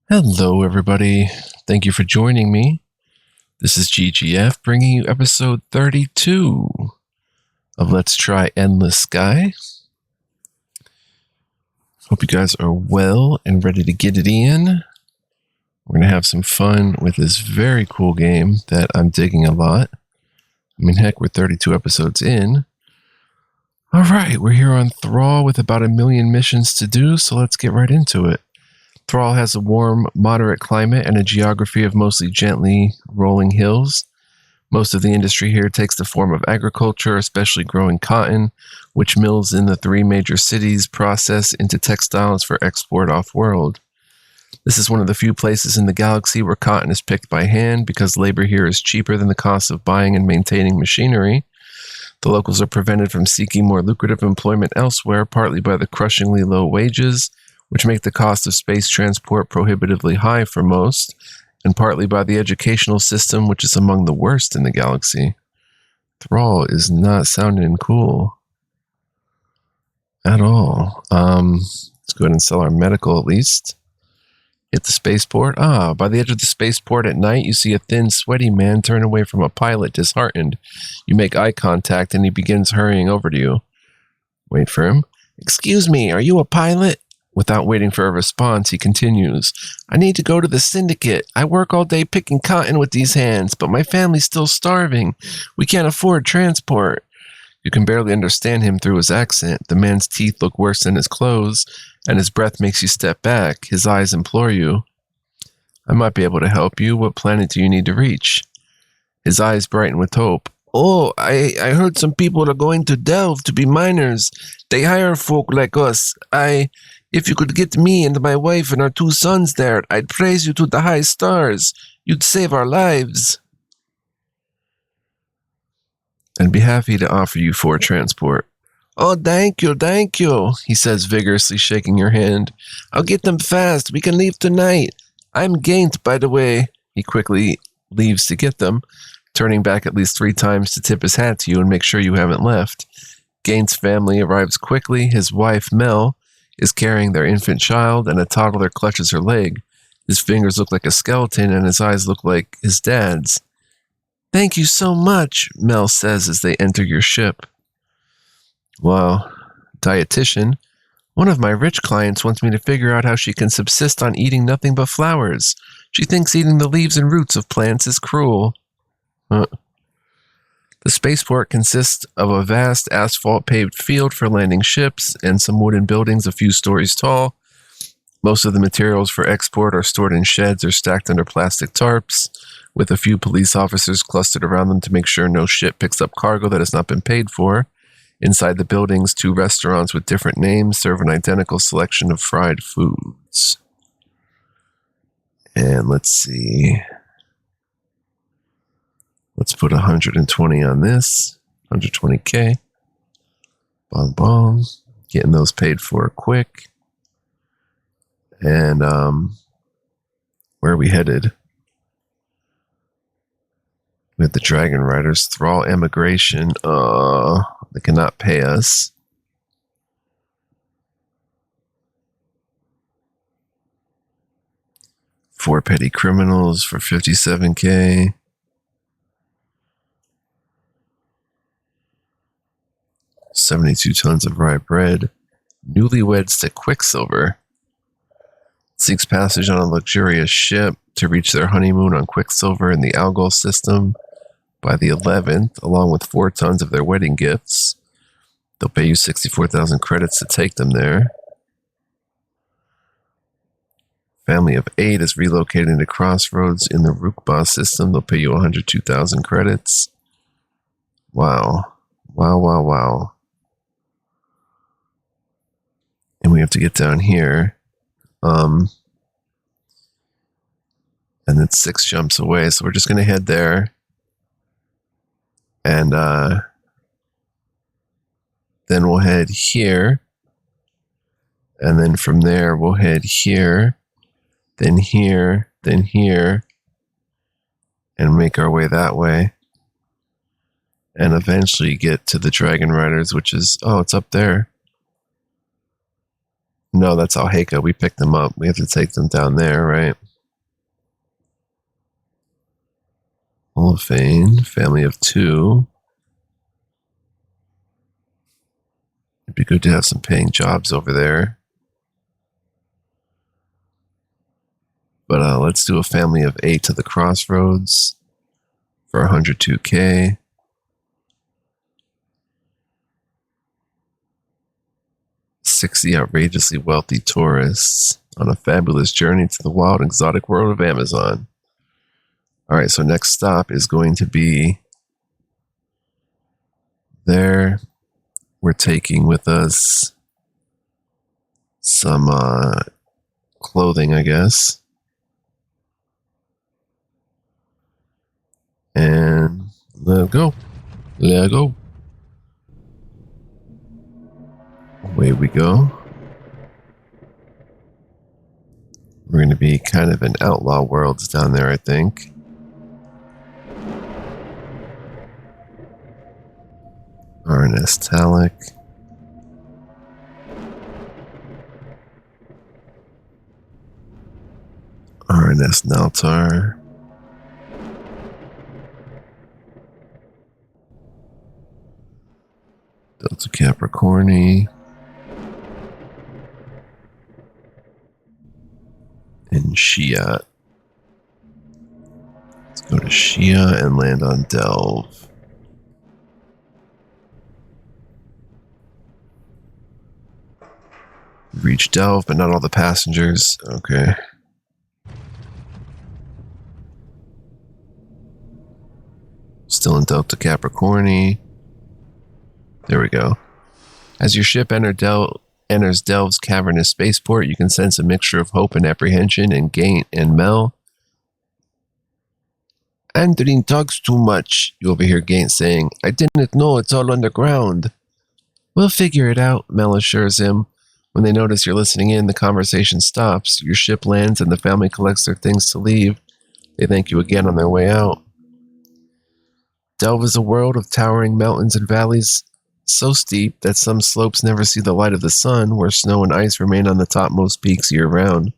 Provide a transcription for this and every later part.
Hello, everybody. Thank you for joining me. This is GGF bringing you episode 32 of Let's Try Endless Sky. Hope you guys are well and ready to get it in. We're going to have some fun with this very cool game that I'm digging a lot. I mean, heck, we're 32 episodes in. All right, we're here on Thrall with about 1 million missions to do, so let's get right into it. Thrall has a warm, moderate climate and a geography of mostly gently rolling hills. Most of the industry here takes the form of agriculture, especially growing cotton, which mills in the 3 major cities process into textiles for export off-world. This is one of the few places in the galaxy where cotton is picked by hand because labor here is cheaper than the cost of buying and maintaining machinery. The locals are prevented from seeking more lucrative employment elsewhere, partly by the crushingly low wages, which make the cost of space transport prohibitively high for most, and partly by the educational system, which is among the worst in the galaxy. Thrall is not sounding cool at all. Let's go ahead and sell our medical at least. Hit the spaceport. By the edge of the spaceport at night, you see a thin, sweaty man turn away from a pilot, disheartened. You make eye contact, and he begins hurrying over to you. Wait for him. "Excuse me, are you a pilot?" Without waiting for a response, he continues. "I need to go to the Syndicate. I work all day picking cotton with these hands, but my family's still starving. We can't afford transport." You can barely understand him through his accent. The man's teeth look worse than his clothes, and his breath makes you step back. His eyes implore you. "I might be able to help you. What planet do you need to reach?" His eyes brighten with hope. "Oh, I heard some people are going to Delve to be miners. They hire folk like us. If you could get me and my wife and our 2 sons there, I'd praise you to the high stars. You'd save our lives." "I'd be happy to offer you 4 transport." "Oh, thank you, he says vigorously, shaking your hand. "I'll get them fast. We can leave tonight. I'm Gaint, by the way." He quickly leaves to get them, turning back at least 3 times to tip his hat to you and make sure you haven't left. Gaint's family arrives quickly. His wife, Mel, is carrying their infant child, and a toddler clutches her leg. His fingers look like a skeleton, and his eyes look like his dad's. "Thank you so much," Mel says as they enter your ship. "Well, dietitian, one of my rich clients wants me to figure out how she can subsist on eating nothing but flowers. She thinks eating the leaves and roots of plants is cruel." The spaceport consists of a vast asphalt-paved field for landing ships and some wooden buildings a few stories tall. Most of the materials for export are stored in sheds or stacked under plastic tarps, with a few police officers clustered around them to make sure no ship picks up cargo that has not been paid for. Inside the buildings, 2 restaurants with different names serve an identical selection of fried foods. And let's see. Let's put 120 on this. 120K. Bong bong. Getting those paid for quick. And where are we headed? With the Dragon Riders, Thrall Emigration. They cannot pay us. Four petty criminals for 57K. $72 tons of rye bread. Newlyweds to Quicksilver. Seeks passage on a luxurious ship to reach their honeymoon on Quicksilver in the Algol system by the 11th, along with 4 tons of their wedding gifts. They'll pay you 64,000 credits to take them there. Family of 8 is relocating to Crossroads in the Rukba system. They'll pay you 102,000 credits. Wow. Wow. And we have to get down here. And it's 6 jumps away, so we're just going to head there. And then we'll head here. And then from there, we'll head here. Then here. Then here. And make our way that way. And eventually get to the Dragon Riders, which is... Oh, it's up there. No, that's Alhaka. We picked them up. We have to take them down there, right? Olafane, family of 2. It'd be good to have some paying jobs over there. But let's do a family of 8 to the Crossroads for 102K. $60 outrageously wealthy tourists on a fabulous journey to the wild exotic world of Amazon. All right, so next stop is going to be there. We're taking with us some clothing, I guess. And let's go. Let's go. Away we go. We're going to be kind of in outlaw worlds down there, I think. RNS Talic. RNS Naltar. Delta Capricorni. And Shia. Let's go to Shia and land on Delve. Reach Delve, but not all the passengers. Okay. Still in Delta Capricorni. There we go. As your ship enters Delve's cavernous spaceport, you can sense a mixture of hope and apprehension in Gaint and Mel. Andrine talks too much, you overhear Gaint saying. I didn't know it's all underground. We'll figure it out, Mel assures him. When they notice you're listening in, the conversation stops. Your ship lands and the family collects their things to leave. They thank you again on their way out. Delve is a world of towering mountains and valleys so steep that some slopes never see the light of the sun, where snow and ice remain on the topmost peaks year-round.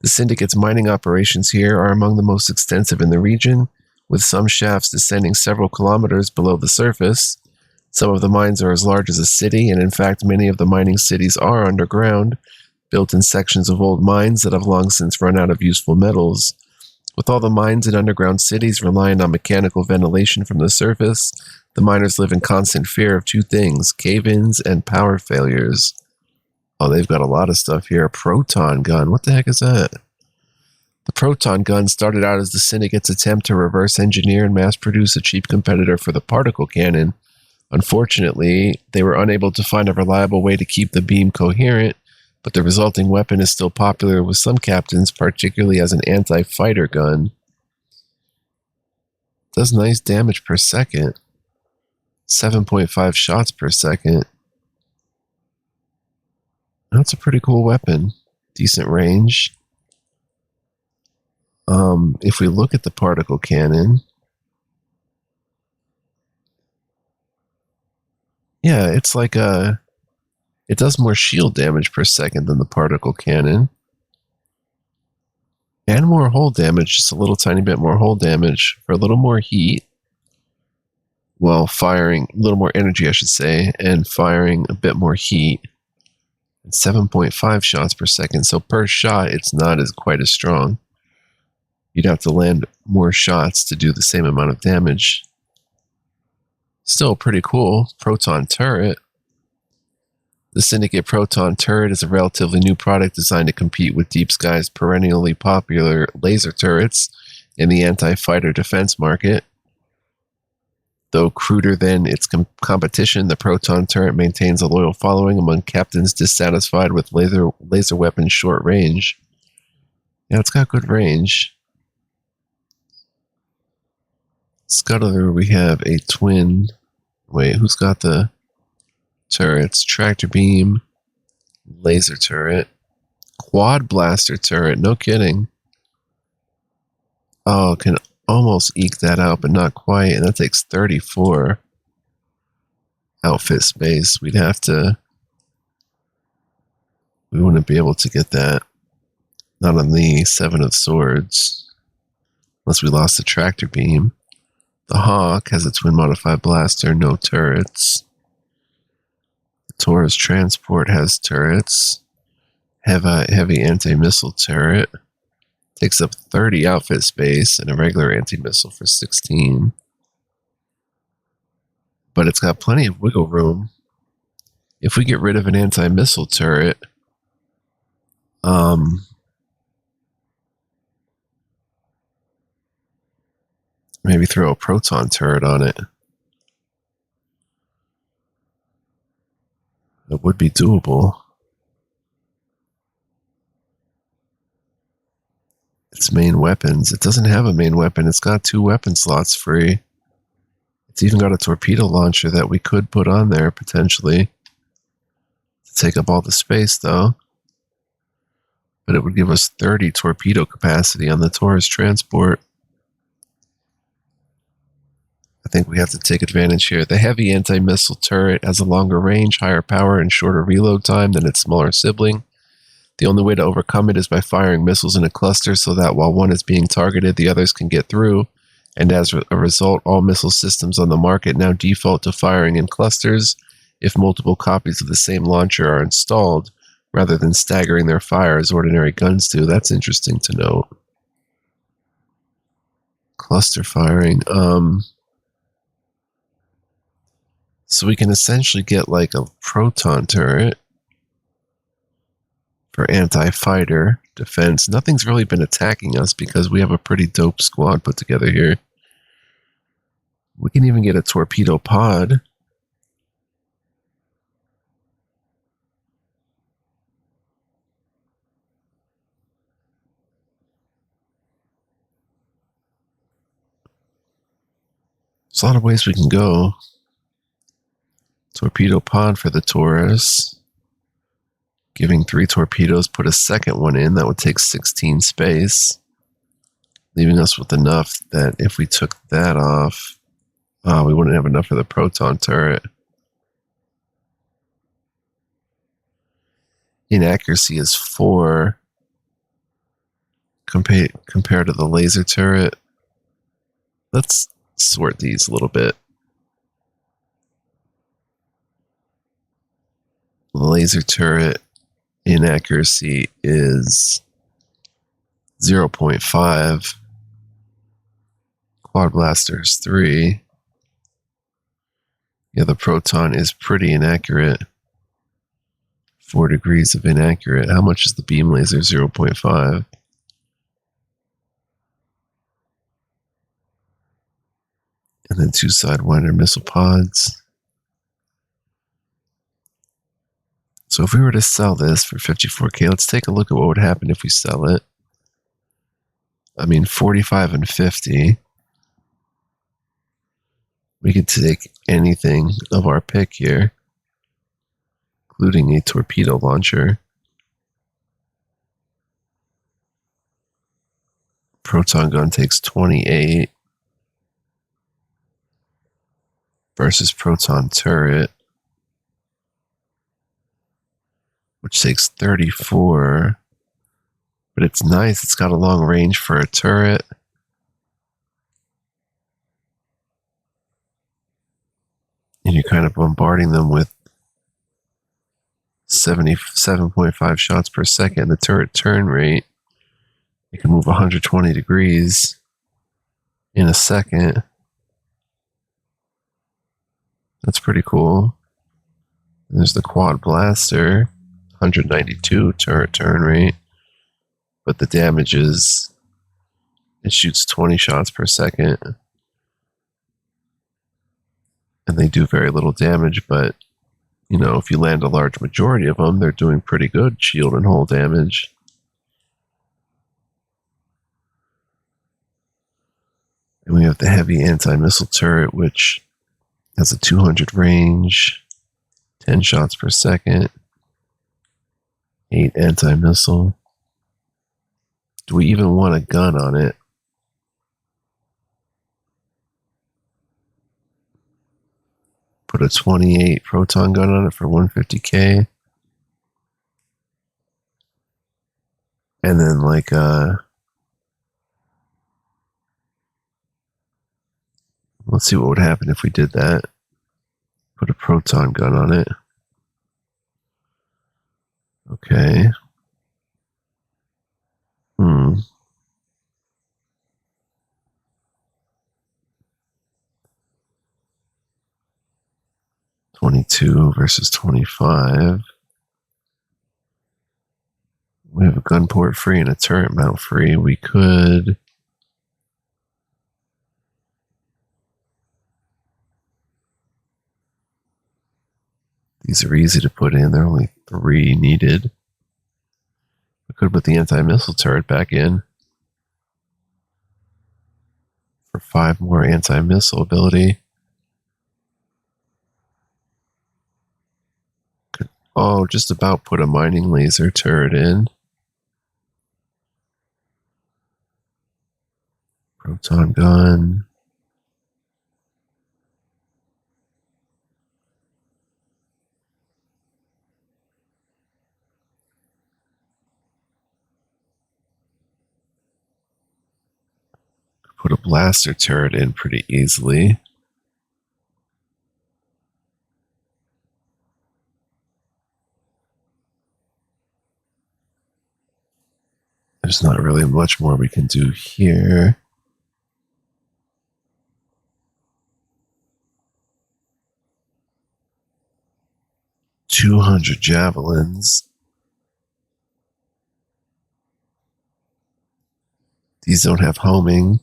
The Syndicate's mining operations here are among the most extensive in the region, with some shafts descending several kilometers below the surface. Some of the mines are as large as a city, and in fact many of the mining cities are underground, built in sections of old mines that have long since run out of useful metals. With all the mines and underground cities relying on mechanical ventilation from the surface, the miners live in constant fear of 2 things, cave-ins and power failures. Oh, they've got a lot of stuff here. A proton gun. What the heck is that? The proton gun started out as the Syndicate's attempt to reverse engineer and mass produce a cheap competitor for the particle cannon. Unfortunately, they were unable to find a reliable way to keep the beam coherent, but the resulting weapon is still popular with some captains, particularly as an anti-fighter gun. Does nice damage per second. 7.5 shots per second. That's a pretty cool weapon. Decent range. If we look at the particle cannon, yeah, it's like it does more shield damage per second than the particle cannon. And more hull damage, just a little tiny bit more hull damage for a little more heat. Well, firing, a little more energy, I should say, and firing a bit more heat. 7.5 shots per second, so per shot, it's not quite as strong. You'd have to land more shots to do the same amount of damage. Still pretty cool. Proton turret. The Syndicate Proton turret is a relatively new product designed to compete with Deep Sky's perennially popular laser turrets in the anti-fighter defense market. Though cruder than its competition, the Proton turret maintains a loyal following among captains dissatisfied with laser weapons short range. Yeah, it's got good range. Scuttler, we have a twin. Wait, who's got the turrets? Tractor beam, laser turret, quad blaster turret. No kidding. Oh, can almost eke that out, but not quite. And that takes 34 outfit space. We'd have to We wouldn't be able to get that. Not on the Seven of Swords. Unless we lost the tractor beam. The Hawk has a twin modified blaster, no turrets. The Taurus transport has turrets. Heavy anti-missile turret. Takes up 30 outfit space and a regular anti-missile for 16. But it's got plenty of wiggle room. If we get rid of an anti-missile turret, maybe throw a proton turret on it. It would be doable. Its main weapons. It doesn't have a main weapon. It's got 2 weapon slots free. It's even got a torpedo launcher that we could put on there, potentially. To take up all the space, though. But it would give us 30 torpedo capacity on the Taurus transport. I think we have to take advantage here. The heavy anti-missile turret has a longer range, higher power, and shorter reload time than its smaller sibling. The only way to overcome it is by firing missiles in a cluster so that while one is being targeted, the others can get through. And as a result, all missile systems on the market now default to firing in clusters if multiple copies of the same launcher are installed, rather than staggering their fire as ordinary guns do. That's interesting to note. Cluster firing. So we can essentially get like a proton turret for anti-fighter defense. Nothing's really been attacking us because we have a pretty dope squad put together here. We can even get a torpedo pod. There's a lot of ways we can go. Torpedo pod for the Taurus. Giving 3 torpedoes, put a second one in. That would take 16 space. Leaving us with enough that if we took that off, we wouldn't have enough for the proton turret. Inaccuracy is 4 compared to the laser turret. Let's sort these a little bit. The laser turret inaccuracy is 0.5. Quad blaster is 3. Yeah, the proton is pretty inaccurate. 4 degrees of inaccurate. How much is the beam laser? 0.5. And then 2 Sidewinder missile pods. So if we were to sell this for 54K, let's take a look at what would happen if we sell it. I mean, 45 and 50. We could take anything of our pick here, including a torpedo launcher. Proton gun takes 28 versus proton turret, which takes 34. But it's nice. It's got a long range for a turret. And you're kind of bombarding them with 77.5 shots per second. The turret turn rate, it can move 120 degrees in a second. That's pretty cool. And there's the quad blaster, 192 turret turn rate. But the damage is, it shoots 20 shots per second. And they do very little damage, but, you know, if you land a large majority of them, they're doing pretty good shield and hull damage. And we have the heavy anti-missile turret, which has a 200 range, 10 shots per second, 8 anti-missile. Do we even want a gun on it? Put a 28 proton gun on it for 150K. And then like let's see what would happen if we did that. Put a proton gun on it. Okay. 22 versus 25. We have a gun port free and a turret mount free. We could... These are easy to put in. There are only 3 needed. We could put the anti-missile turret back in for 5 more anti-missile ability. Could, just about put a mining laser turret in. Proton gun. Put a blaster turret in pretty easily. There's not really much more we can do here. $200 javelins. These don't have homing.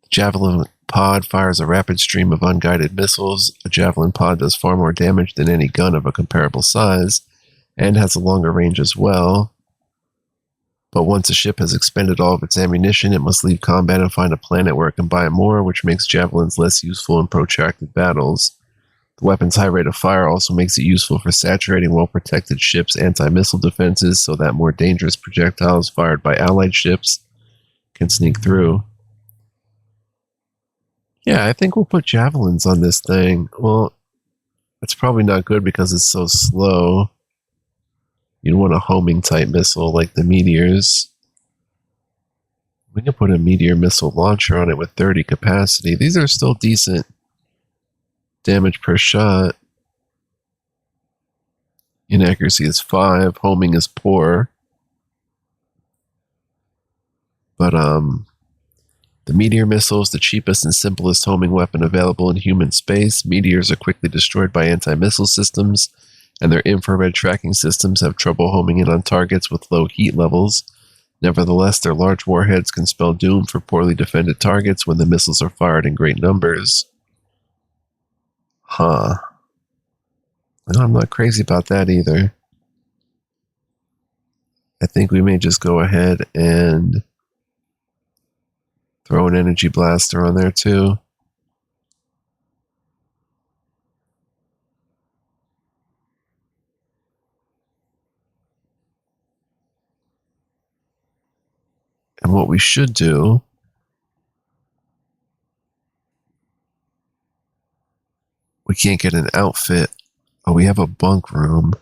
The javelin pod fires a rapid stream of unguided missiles. A javelin pod does far more damage than any gun of a comparable size, and has a longer range as well. But once a ship has expended all of its ammunition, it must leave combat and find a planet where it can buy more, which makes javelins less useful in protracted battles. The weapon's high rate of fire also makes it useful for saturating well-protected ships' anti-missile defenses so that more dangerous projectiles fired by allied ships can sneak through. Yeah, I think we'll put javelins on this thing. Well, it's probably not good because it's so slow. You'd want a homing type missile like the meteors. We can put a meteor missile launcher on it with 30 capacity. These are still decent damage per shot. Inaccuracy is 5. Homing is poor. But the meteor missile is the cheapest and simplest homing weapon available in human space. Meteors are quickly destroyed by anti-missile systems, and their infrared tracking systems have trouble homing in on targets with low heat levels. Nevertheless, their large warheads can spell doom for poorly defended targets when the missiles are fired in great numbers. Huh. No, I'm not crazy about that either. I think we may just go ahead and throw an energy blaster on there too. And what we should do we can't get an outfit. Oh, we have a bunk room.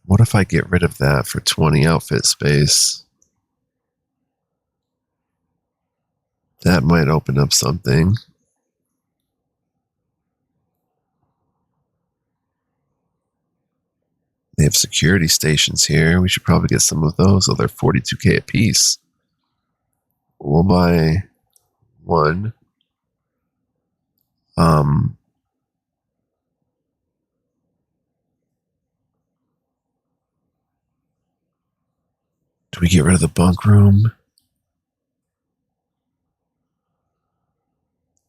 What if I get rid of that for 20 outfit space? That might open up something. They have security stations here. We should probably get some of those. Oh, they're 42K a piece. We'll buy one. Do we get rid of the bunk room?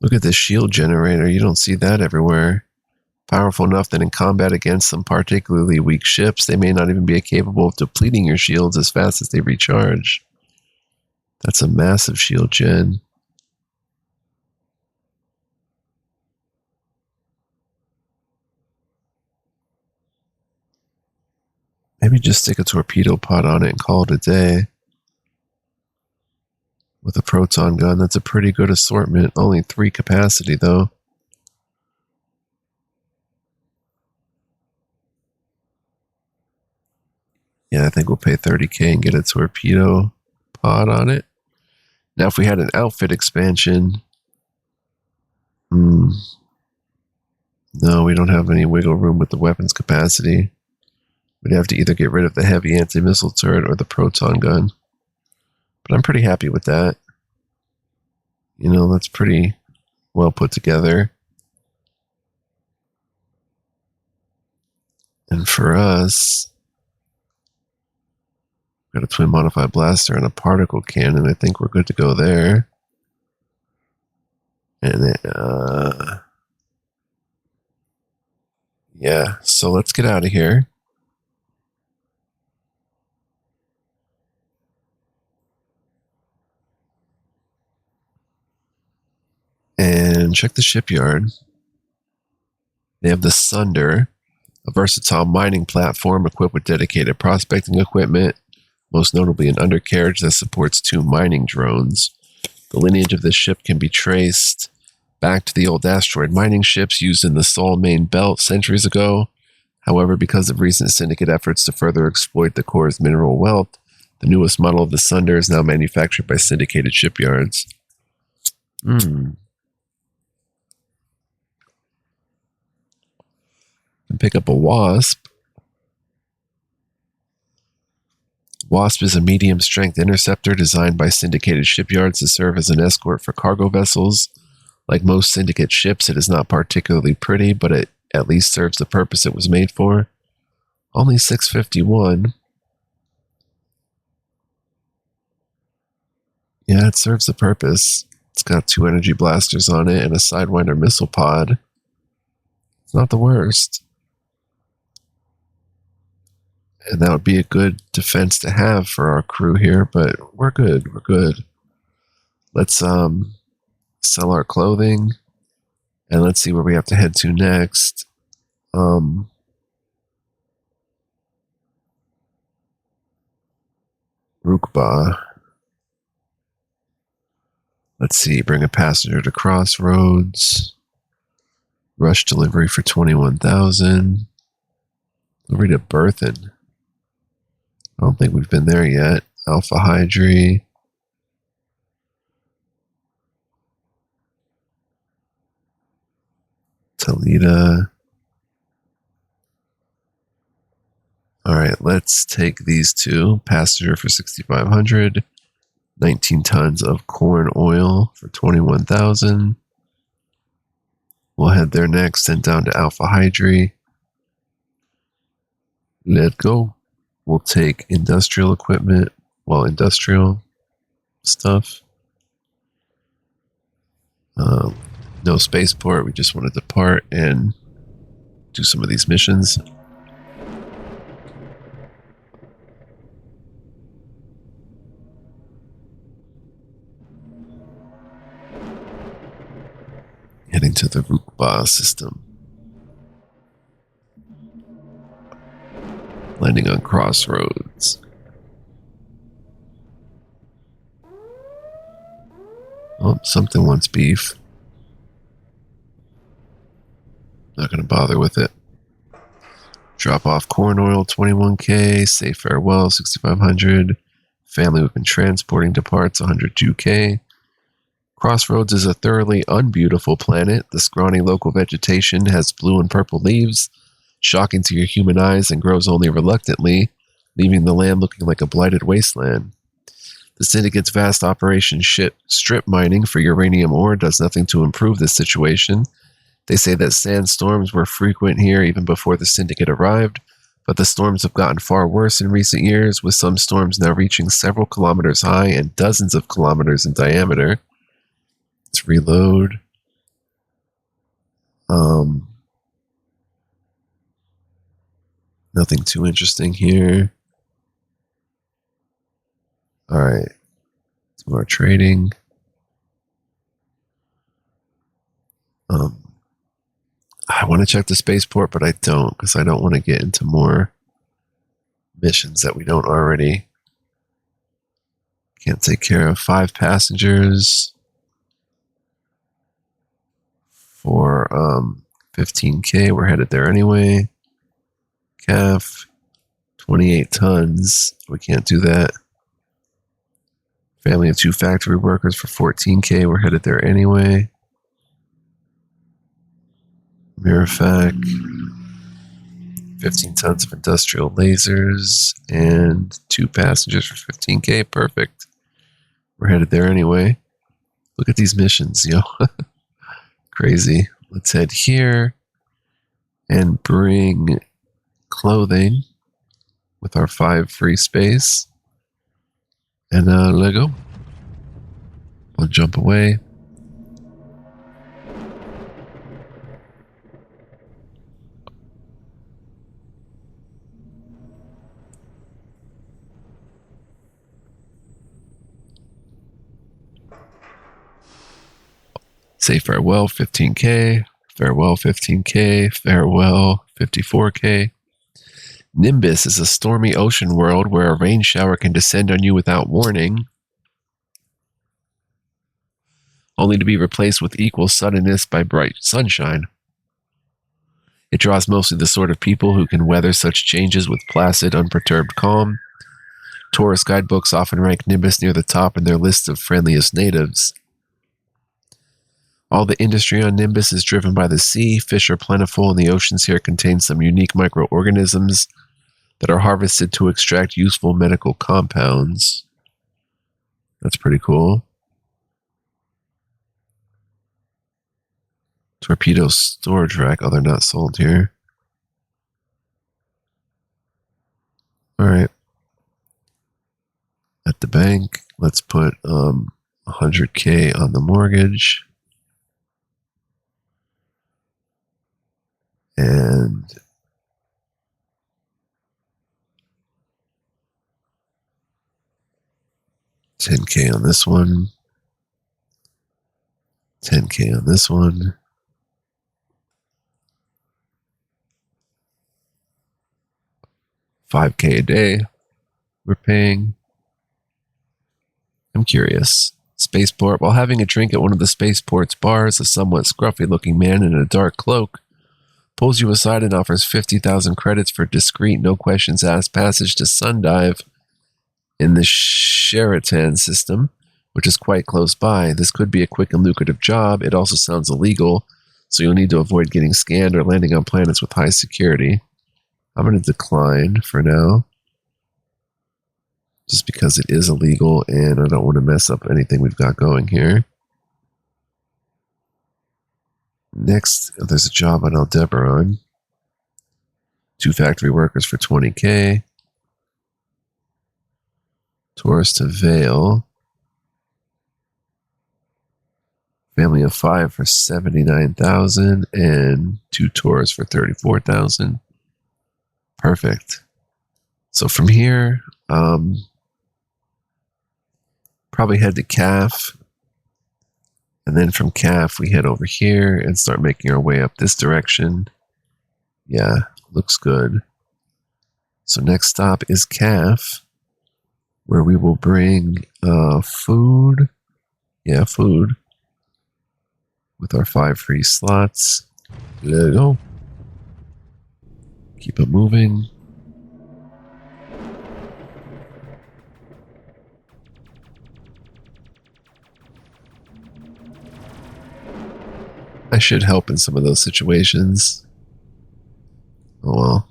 Look at this shield generator. You don't see that everywhere. Powerful enough that in combat against some particularly weak ships, they may not even be capable of depleting your shields as fast as they recharge. That's a massive shield gen. Maybe just stick a torpedo pod on it and call it a day. With a proton gun, that's a pretty good assortment. Only 3 capacity, though. Yeah, I think we'll pay 30K and get a torpedo pod on it. Now, if we had an outfit expansion, no, we don't have any wiggle room with the weapons capacity. We'd have to either get rid of the heavy anti-missile turret or the proton gun. But I'm pretty happy with that. You know, that's pretty well put together. And for us, got a twin modified blaster and a particle cannon. I think we're good to go there. And yeah, so let's get out of here. And check the shipyard. They have the Sunder, a versatile mining platform equipped with dedicated prospecting equipment, most notably an undercarriage that supports 2 mining drones. The lineage of this ship can be traced back to the old asteroid mining ships used in the Sol Main Belt centuries ago. However, because of recent syndicate efforts to further exploit the core's mineral wealth, the newest model of the Sunder is now manufactured by syndicated shipyards. And pick up a Wasp. Wasp is a medium-strength interceptor designed by syndicated shipyards to serve as an escort for cargo vessels. Like most syndicate ships, it is not particularly pretty, but it at least serves the purpose it was made for. Only 651. Yeah, it serves the purpose. It's got 2 energy blasters on it and a Sidewinder missile pod. It's not the worst. And that would be a good defense to have for our crew here, but we're good. We're good. Let's sell our clothing, and let's see where we have to head to next. Rukba. Let's see, bring a passenger to Crossroads. Rush delivery for 21,000. Delivery to Berthen. I don't think we've been there yet. Alpha Hydri. Toledo. All right, let's take these 2. Passenger for 6,500. 19 tons of corn oil for 21,000. We'll head there next and down to Alpha Hydri. Let's go. We'll take industrial equipment, industrial stuff. No spaceport. We just want to depart and do some of these missions. Heading to the Rukba system. Landing on Crossroads. Oh, something wants beef. Not going to bother with it. Drop off corn oil, 21K. Say farewell, 6,500. Family we've been transporting departs, 102K. Crossroads is a thoroughly unbeautiful planet. The scrawny local vegetation has blue and purple leaves, shocking to your human eyes, and grows only reluctantly, leaving the land looking like a blighted wasteland. The Syndicate's vast operation strip mining for uranium ore does nothing to improve this situation. They say that sandstorms were frequent here even before the Syndicate arrived, but the storms have gotten far worse in recent years, with some storms now reaching several kilometers high and dozens of kilometers in diameter. Let's reload. Nothing too interesting here. All right. Do our trading. I want to check the spaceport, but I don't, because I don't want to get into more missions that we don't already. Can't take care of 5 passengers for 15K. We're headed there anyway. CAF, 28 tons. We can't do that. Family of 2 factory workers for 14K. We're headed there anyway. Mirafac. 15 tons of industrial lasers and 2 passengers for 15K. Perfect. We're headed there anyway. Look at these missions, yo. Crazy. Let's head here and bring clothing with our 5 free space. And let go. I'll jump away. Say farewell, 15K. Farewell, 15K. Farewell, 54K. Nimbus is a stormy ocean world where a rain shower can descend on you without warning, only to be replaced with equal suddenness by bright sunshine. It draws mostly the sort of people who can weather such changes with placid, unperturbed calm. Tourist guidebooks often rank Nimbus near the top in their list of friendliest natives. All the industry on Nimbus is driven by the sea. Fish are plentiful, and the oceans here contain some unique microorganisms that are harvested to extract useful medical compounds. That's pretty cool. Torpedo storage rack. Oh, they're not sold here. All right. At the bank, let's put 100K on the mortgage. And $10K on this one. $10K on this one. $5K a day we're paying. I'm curious. Spaceport. While having a drink at one of the spaceport's bars, a somewhat scruffy-looking man in a dark cloak pulls you aside and offers 50,000 credits for discreet, no-questions-asked passage to Sundive in the Sheraton system, which is quite close by. This could be a quick and lucrative job. It also sounds illegal, so you'll need to avoid getting scanned or landing on planets with high security. I'm going to decline for now, just because it is illegal and I don't want to mess up anything we've got going here. Next, there's a job on Aldebaran. 2 factory workers for 20K. Tours to Vale. Family of 5 for 79,000 and 2 tours for 34,000. Perfect. So from here, probably head to CAF. And then from CAF, we head over here and start making our way up this direction. Yeah, looks good. So next stop is CAF, where we will bring food. Yeah, food. With our 5 free slots. There we go. Keep it moving. I should help in some of those situations. Oh well.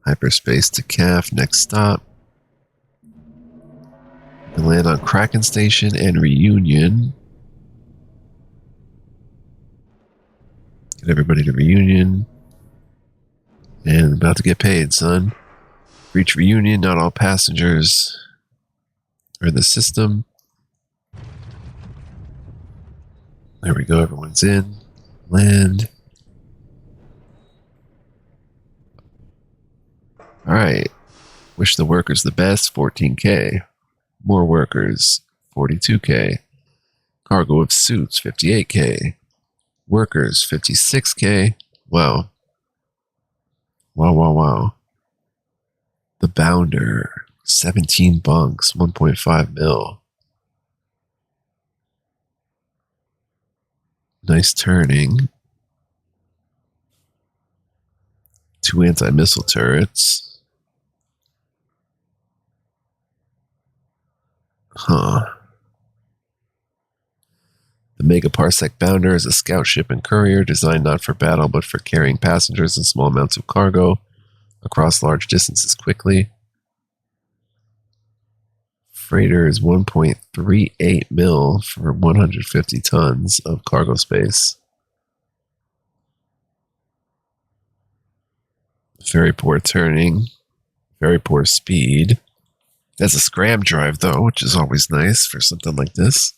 Hyperspace to CAF, next stop. We land on Kraken Station and Reunion. Get everybody to Reunion. And about to get paid, son. Reach Reunion, not all passengers are in the system. There we go, everyone's in. Land. Alright. Wish the workers the best, 14K. More workers, 42K. Cargo of suits, 58K. Workers, 56K. Wow. Wow, wow, wow. The Bounder, 17 bunks, 1.5 mil. Nice turning. 2 anti-missile turrets. Huh. The Megaparsec Bounder is a scout ship and courier designed not for battle but for carrying passengers and small amounts of cargo across large distances quickly. Freighter is 1.38 mil for 150 tons of cargo space. Very poor turning. Very poor speed. That's a scram drive, though, which is always nice for something like this.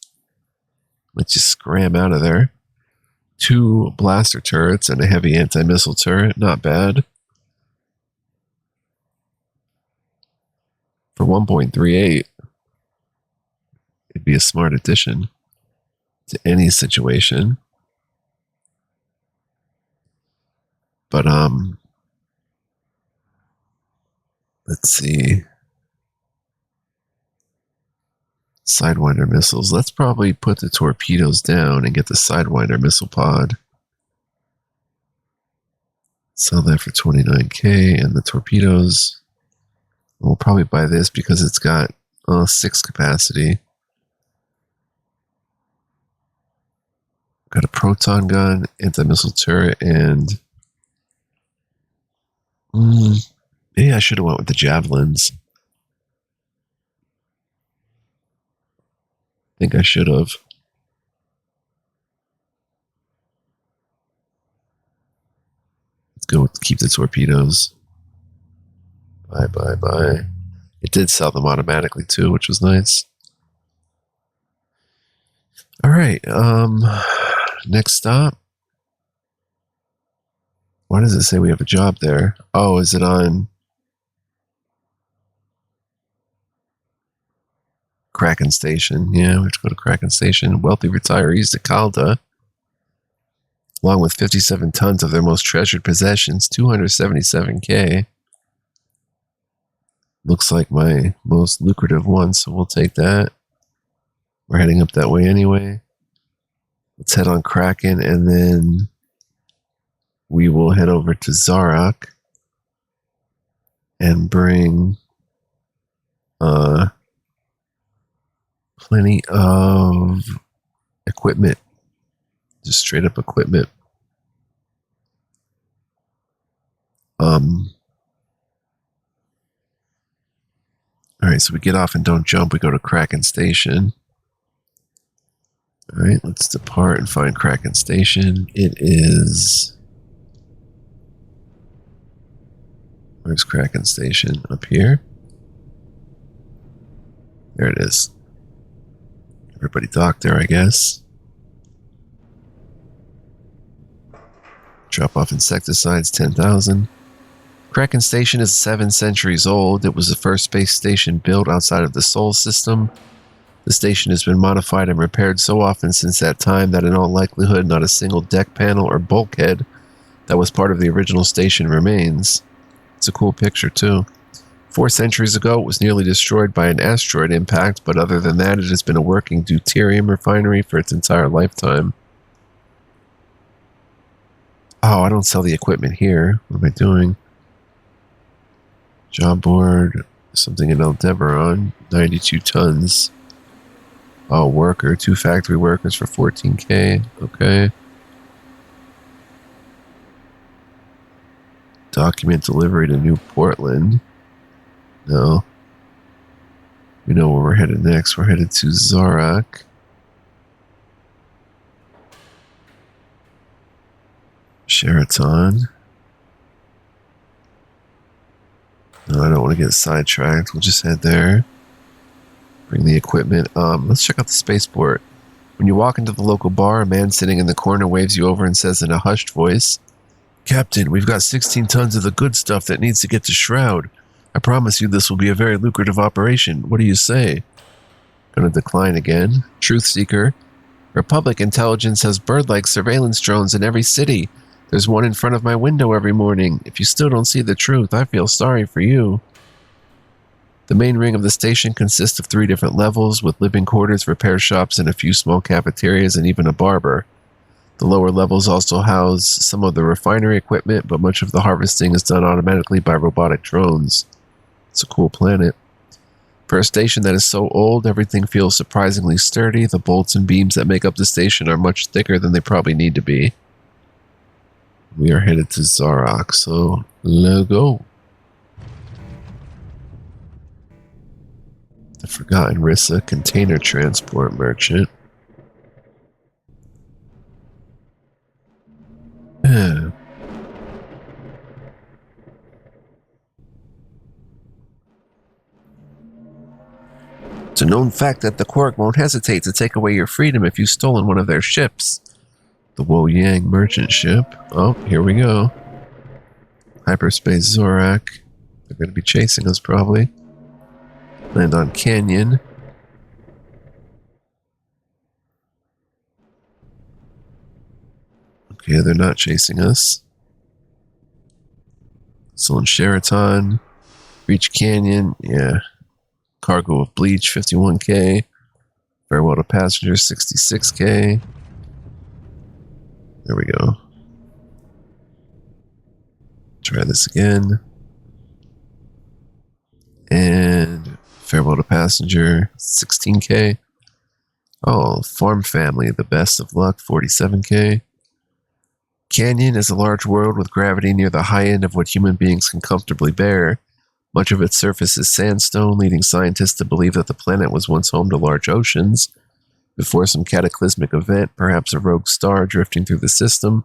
Let's just scram out of there. 2 blaster turrets and a heavy anti-missile turret. Not bad. For 1.38, it'd be a smart addition to any situation. But, let's see. Sidewinder missiles. Let's probably put the torpedoes down and get the Sidewinder missile pod. Sell that for 29k, and the torpedoes. We'll probably buy this because it's got 6 capacity. Got a proton gun, anti-missile turret, and maybe I should have went with the javelins. I think I should have. Let's go keep the torpedoes. Bye. It did sell them automatically too, which was nice. All right. Next stop. Why does it say we have a job there? Oh, is it on Kraken Station? Yeah, we have to go to Kraken Station. Wealthy retirees to Calda, along with 57 tons of their most treasured possessions, 277k. Looks like my most lucrative one, so we'll take that. We're heading up that way anyway. Let's head on Kraken, and then we will head over to Zarak and bring plenty of equipment. Just straight up equipment. Alright, so we get off and don't jump. We go to Kraken Station. Alright, let's depart and find Kraken Station. It is... Where's Kraken Station? Up here? There it is. Everybody docked there, I guess. Drop off insecticides, 10,000. Kraken Station is 7 centuries old. It was the first space station built outside of the Sol system. The station has been modified and repaired so often since that time that in all likelihood not a single deck panel or bulkhead that was part of the original station remains. It's a cool picture too. 4 centuries ago it was nearly destroyed by an asteroid impact, but other than that it has been a working deuterium refinery for its entire lifetime. Oh, I don't sell the equipment here. What am I doing? Job board, something in Aldebaran, 92 tons. Oh, worker, 2 factory workers for 14k. Okay. Document delivery to New Portland. No. We know where we're headed next. We're headed to Zarak. Sheraton. No, I don't want to get sidetracked. We'll just head there. Bring the equipment. Let's check out the spaceport. When you walk into the local bar, a man sitting in the corner waves you over and says in a hushed voice, "Captain, we've got 16 tons of the good stuff that needs to get to Shroud. I promise you this will be a very lucrative operation. What do you say?" Gonna decline again. Truth seeker. Republic intelligence has bird-like surveillance drones in every city. There's one in front of my window every morning. If you still don't see the truth, I feel sorry for you. The main ring of the station consists of 3 different levels, with living quarters, repair shops, and a few small cafeterias, and even a barber. The lower levels also house some of the refinery equipment, but much of the harvesting is done automatically by robotic drones. It's a cool planet. For a station that is so old, everything feels surprisingly sturdy. The bolts and beams that make up the station are much thicker than they probably need to be. We are headed to Zarok, so let's go. The Forgotten Rissa Container Transport Merchant. It's a known fact that the Quark won't hesitate to take away your freedom if you've stolen one of their ships. The Wo-Yang merchant ship. Oh, here we go. Hyperspace Zorak. They're going to be chasing us probably. Land on Canyon. Okay, they're not chasing us. Still in Sheraton. Reach Canyon. Yeah. Cargo of bleach, 51k. Farewell to passengers, 66k. There we go. Try this again. And farewell to passenger, 16k. Oh, farm family, the best of luck, 47k. Canyon is a large world with gravity near the high end of what human beings can comfortably bear. Much of its surface is sandstone, leading scientists to believe that the planet was once home to large oceans. Before some cataclysmic event, perhaps a rogue star drifting through the system,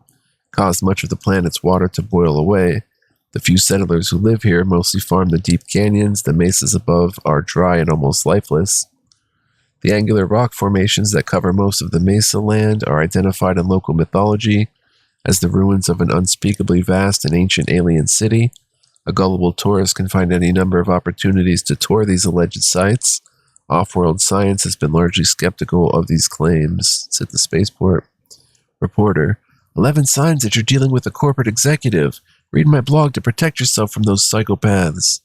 caused much of the planet's water to boil away. The few settlers who live here mostly farm the deep canyons. The mesas above are dry and almost lifeless. The angular rock formations that cover most of the mesa land are identified in local mythology as the ruins of an unspeakably vast and ancient alien city. A gullible tourist can find any number of opportunities to tour these alleged sites. Off-world science has been largely skeptical of these claims, said the spaceport. Reporter, 11 signs that you're dealing with a corporate executive. Read my blog to protect yourself from those psychopaths.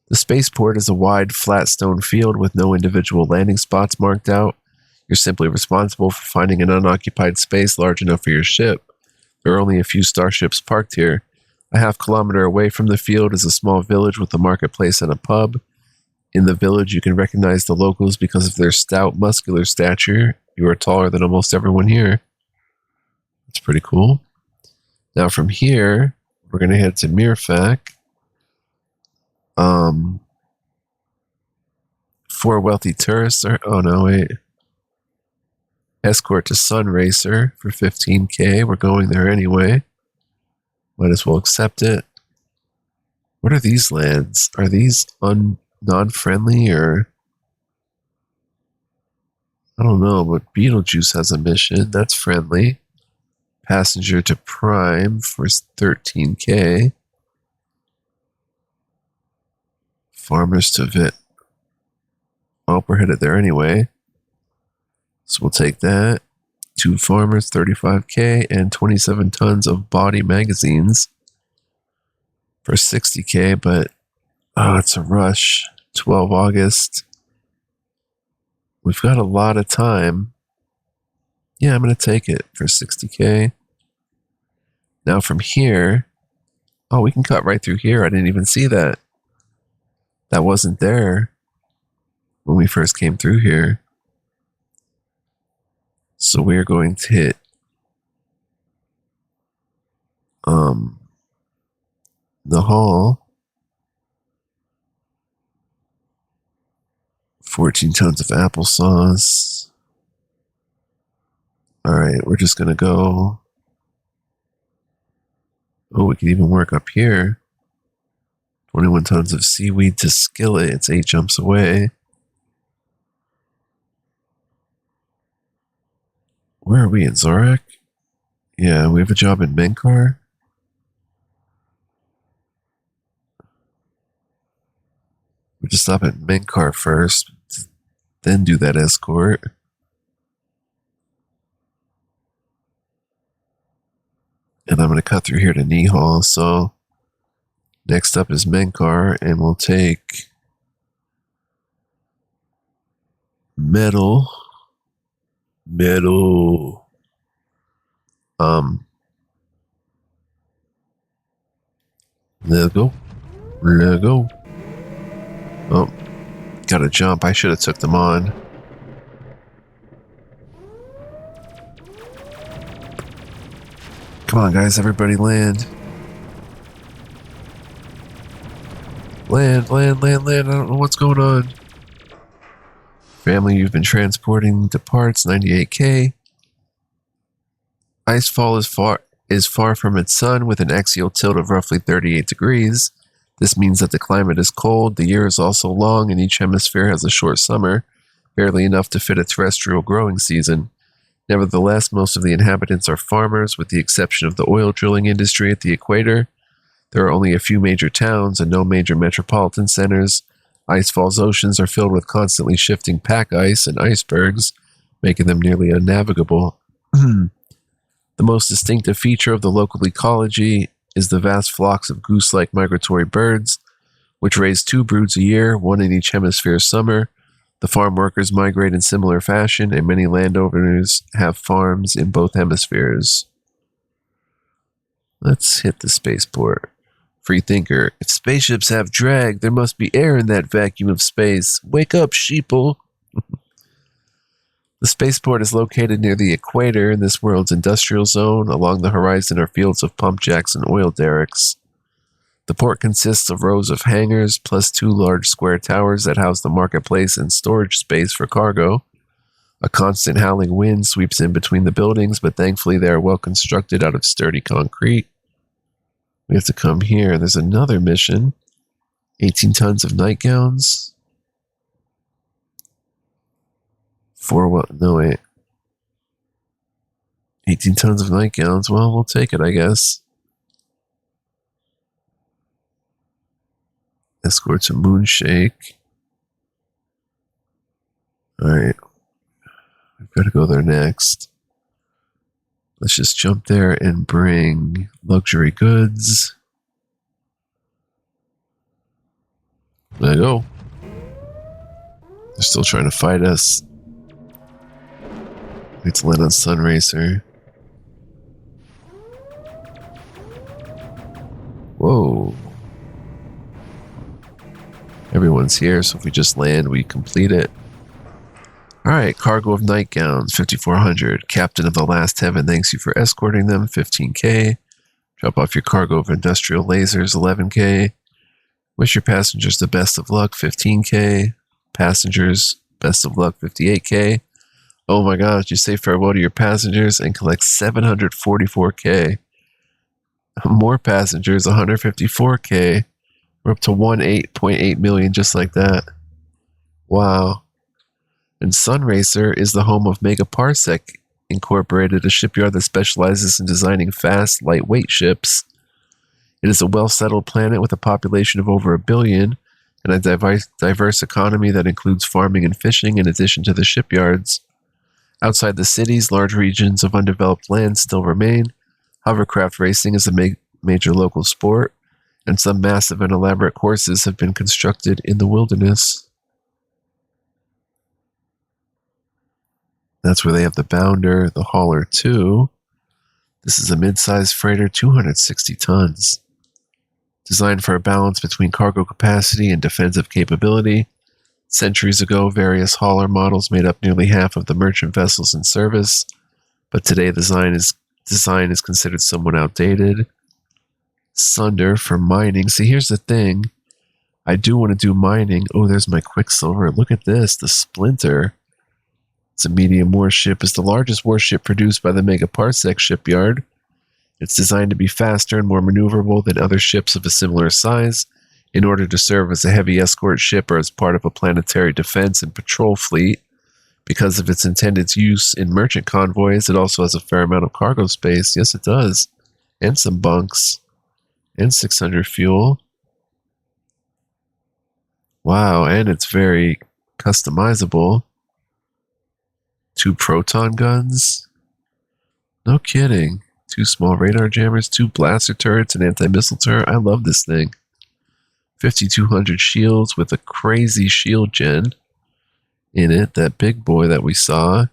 The spaceport is a wide, flat stone field with no individual landing spots marked out. You're simply responsible for finding an unoccupied space large enough for your ship. There are only a few starships parked here. A half-kilometer away from the field is a small village with a marketplace and a pub. In the village, you can recognize the locals because of their stout, muscular stature. You are taller than almost everyone here. That's pretty cool. Now from here, we're going to head to Mirfak. 4 wealthy tourists are... Oh, no, wait. Escort to Sun Racer for 15k. We're going there anyway. Might as well accept it. What are these lands? Are these non-friendly or... I don't know, but Beetlejuice has a mission. That's friendly. Passenger to Prime for 13k. Farmers to Vit. Oh, we're headed there anyway. So we'll take that. 2 farmers, 35k, and 27 tons of body magazines for 60k, but oh, it's a rush. 12 August. We've got a lot of time. Yeah, I'm going to take it for 60k. Now from here, oh, we can cut right through here. I didn't even see that. That wasn't there when we first came through here. So we're going to hit the hall. 14 tons of applesauce. Alright, we're just going to go. Oh, we can even work up here. 21 tons of seaweed to Skillet. It's 8 jumps away. Where are we, in Zorak? Yeah, we have a job in Menkar. We just stop at Menkar first, then do that escort. And I'm going to cut through here to Nihal, so next up is Menkar, and we'll take metal. Let's go. Let's go. Oh, gotta jump. I should have took them on. Come on, guys. Everybody land. Land, land, land, land. I don't know what's going on. Family you've been transporting departs, 98K. Icefall is far from its sun with an axial tilt of roughly 38 degrees. This means that the climate is cold, the year is also long, and each hemisphere has a short summer, barely enough to fit a terrestrial growing season. Nevertheless, most of the inhabitants are farmers, with the exception of the oil drilling industry at the equator. There are only a few major towns and no major metropolitan centers. Icefall's oceans are filled with constantly shifting pack ice and icebergs, making them nearly unnavigable. The most distinctive feature of the local ecology is the vast flocks of goose-like migratory birds, which raise 2 broods a year, one in each hemisphere's summer. The farm workers migrate in similar fashion, and many landowners have farms in both hemispheres. Let's hit the spaceport. Freethinker, if spaceships have drag, there must be air in that vacuum of space. Wake up, sheeple! The spaceport is located near the equator in this world's industrial zone. Along the horizon are fields of pump jacks and oil derricks. The port consists of rows of hangars, plus 2 large square towers that house the marketplace and storage space for cargo. A constant howling wind sweeps in between the buildings, but thankfully they are well constructed out of sturdy concrete. We have to come here. There's another mission. 18 tons of nightgowns. For what? No, wait. 18 tons of nightgowns. Well, we'll take it, I guess. Escort to Moonshake. Alright. We've got to go there next. Let's just jump there and bring luxury goods. There you go. They're still trying to fight us. Wait to land on Sunracer. Whoa. Everyone's here, so if we just land, we complete it. Alright, cargo of nightgowns, 5,400. Captain of the Last Heaven thanks you for escorting them, 15K. Drop off your cargo of industrial lasers, 11K. Wish your passengers the best of luck, 15K. Passengers, best of luck, 58K. Oh my gosh, you say farewell to your passengers and collect 744K. More passengers, 154K. We're up to 18.8 million just like that. Wow. And Sunracer is the home of Megaparsec Incorporated, a shipyard that specializes in designing fast, lightweight ships. It is a well-settled planet with a population of over 1 billion and a diverse economy that includes farming and fishing in addition to the shipyards. Outside the cities, large regions of undeveloped land still remain. Hovercraft racing is a major local sport, and some massive and elaborate courses have been constructed in the wilderness. That's where they have the Bounder, the Hauler 2. This is a mid-sized freighter, 260 tons. Designed for a balance between cargo capacity and defensive capability. Centuries ago, various hauler models made up nearly half of the merchant vessels in service, but today design is considered somewhat outdated. Sunder for mining. See, here's the thing. I do want to do mining. Oh, there's my Quicksilver. Look at this, the Splinter. It's a medium warship. It's the largest warship produced by the Megaparsec shipyard. It's designed to be faster and more maneuverable than other ships of a similar size in order to serve as a heavy escort ship or as part of a planetary defense and patrol fleet. Because of its intended use in merchant convoys, it also has a fair amount of cargo space. Yes, it does. And some bunks. And 600 fuel. Wow, and it's very customizable. 2 proton guns? No kidding. 2 small radar jammers, 2 blaster turrets, an anti-missile turret. I love this thing. 5,200 shields with a crazy shield gen in it. That big boy that we saw.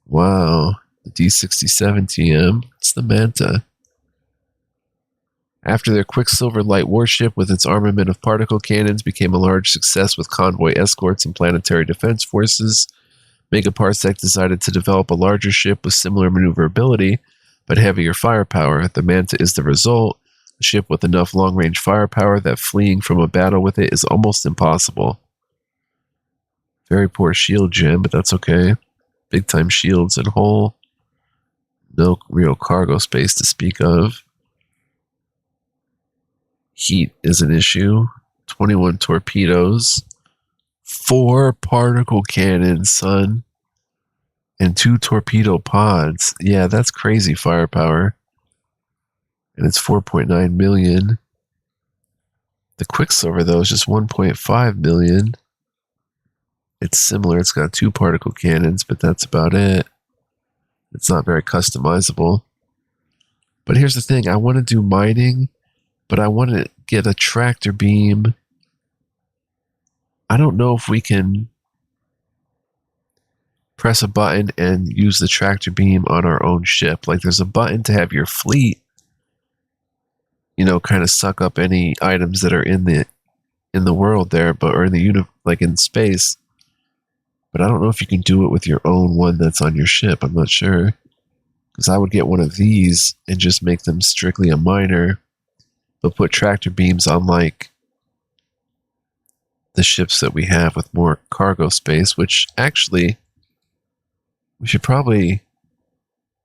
Wow. The D-67TM. It's the Manta. After their Quicksilver light warship with its armament of particle cannons became a large success with convoy escorts and planetary defense forces, Megaparsec decided to develop a larger ship with similar maneuverability, but heavier firepower. The Manta is the result, a ship with enough long-range firepower that fleeing from a battle with it is almost impossible. Very poor shield gem, but that's okay. Big-time shields and hull. No real cargo space to speak of. Heat is an issue. 21 torpedoes. 4 particle cannons, son. And 2 torpedo pods. Yeah, that's crazy firepower. And it's 4.9 million. The Quicksilver, though, is just 1.5 million. It's similar. It's got 2 particle cannons, but that's about it. It's not very customizable. But here's the thing. I want to do mining, but I want to get a tractor beam. I don't know if we can press a button and use the tractor beam on our own ship. Like, there's a button to have your fleet, you know, kind of suck up any items that are in the world there, but or in the like in space. But I don't know if you can do it with your own one that's on your ship. I'm not sure. Because I would get one of these and just make them strictly a miner, but put tractor beams on like the ships that we have with more cargo space, which actually we should probably